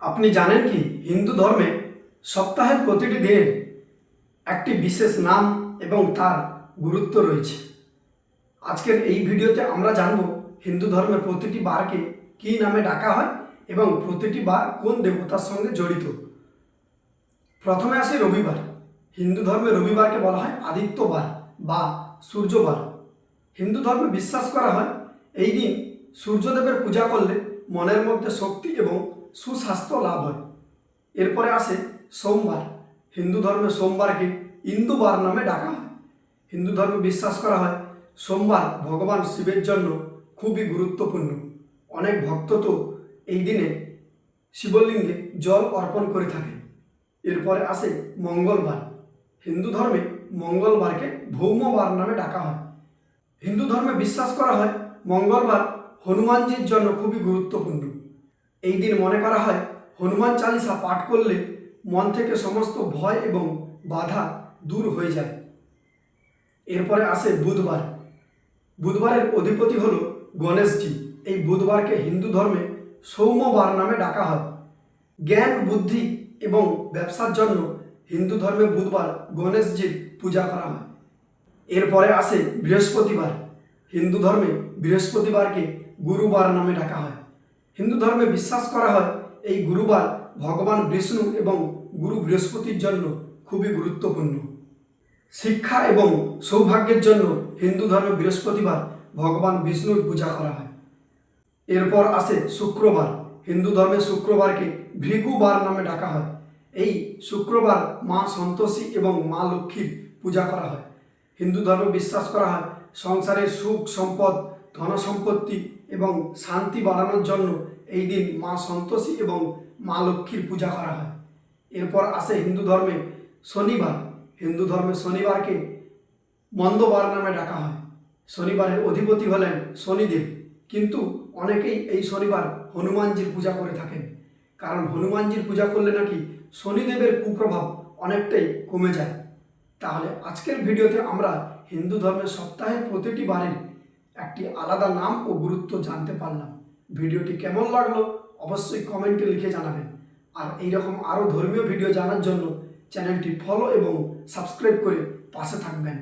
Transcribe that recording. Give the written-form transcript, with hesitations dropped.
আপনি জানেন কি হিন্দু ধর্মে সপ্তাহের প্রতিটি দিনের একটি বিশেষ নাম এবং তার গুরুত্ব রয়েছে। আজকের এই ভিডিওতে আমরা জানব হিন্দু ধর্মের প্রতিটি বারকে কী নামে ডাকা হয় এবং প্রতিটি বার কোন দেবতার সঙ্গে জড়িত। প্রথমে আসে রবিবার। হিন্দু ধর্মে রবিবারকে বলা হয় আদিত্যবার বা সূর্যবার। হিন্দু ধর্মে বিশ্বাস করা হয় এই দিন সূর্যদেবের পূজা করলে মনের মধ্যে শক্তি এবং সুস্বাস্থ্য লাভ হয়। এরপরে আসে সোমবার। হিন্দু ধর্মে সোমবারকে ইন্দুবার নামে ডাকা হয়। হিন্দু ধর্মে বিশ্বাস করা হয় সোমবার ভগবান শিবের জন্য খুবই গুরুত্বপূর্ণ। অনেক ভক্ত তো এই দিনে শিবলিঙ্গে জল অর্পণ করে থাকে। এরপরে আসে মঙ্গলবার। হিন্দু ধর্মে মঙ্গলবারকে ভৌমবার নামে ডাকা হয়। হিন্দু ধর্মে বিশ্বাস করা হয় মঙ্গলবার হনুমানজির জন্য খুবই গুরুত্বপূর্ণ। এই দিন মনে করা হয় হনুমান চালিসা পাঠ করলে মন থেকে সমস্ত ভয় এবং বাধা দূর হয়ে যায়। এরপরে আসে বুধবার। বুধবারের অধিপতি হল গণেশজি। এই বুধবারকে হিন্দু ধর্মে সৌম্যবার নামে ডাকা হয়। জ্ঞান, বুদ্ধি এবং ব্যবসার জন্য হিন্দু ধর্মে বুধবার গণেশজির পূজা করা হয়। এরপরে আসে বৃহস্পতিবার। হিন্দু ধর্মে বৃহস্পতিবারকে গুরুবার নামে ডাকা হয়। হিন্দু ধর্মে বিশ্বাস করা হয় এই গুরুবার ভগবান বিষ্ণু এবং গুরু বৃহস্পতির জন্য খুবই গুরুত্বপূর্ণ। শিক্ষা এবং সৌভাগ্যের জন্য হিন্দু ধর্মে বৃহস্পতিবার ভগবান বিষ্ণুর পূজা করা হয়। এরপর আসে শুক্রবার। হিন্দু ধর্মে শুক্রবারকে ভৃগুবার নামে ডাকা হয়। এই শুক্রবার মা সন্তোষী এবং মা লক্ষ্মীর পূজা করা হয়। হিন্দু ধর্মে বিশ্বাস করা হয় সংসারের সুখ, সম্পদ, ধনসম্পত্তি এবং শান্তি বাড়ানোর জন্য এই দিন মা সন্তোষী এবং মা লক্ষ্মীর পূজা করা হয়। এরপর আসে হিন্দু ধর্মে শনিবার। হিন্দু ধর্মে শনিবারকে মন্দবার নামে ডাকা হয়। শনিবারের অধিপতি হলেন শনিদেব, কিন্তু অনেকেই এই শনিবার হনুমানজির পূজা করে থাকেন, কারণ হনুমানজির পূজা করলে নাকি শনিদেবের কুপ্রভাব অনেকটাই কমে যায়। তাহলে আজকের ভিডিওতে আমরা হিন্দু ধর্মের সপ্তাহের প্রতিটি বারের একটি আলাদা নাম ও গুরুত্ব জানতে পারলাম। ভিডিওটি কেমন লাগলো অবশ্যই কমেন্টে লিখে জানাবেন। আর এইরকম আরও ধর্মীয় ভিডিও জানার জন্য চ্যানেলটি ফলো এবং সাবস্ক্রাইব করে পাশে থাকবেন।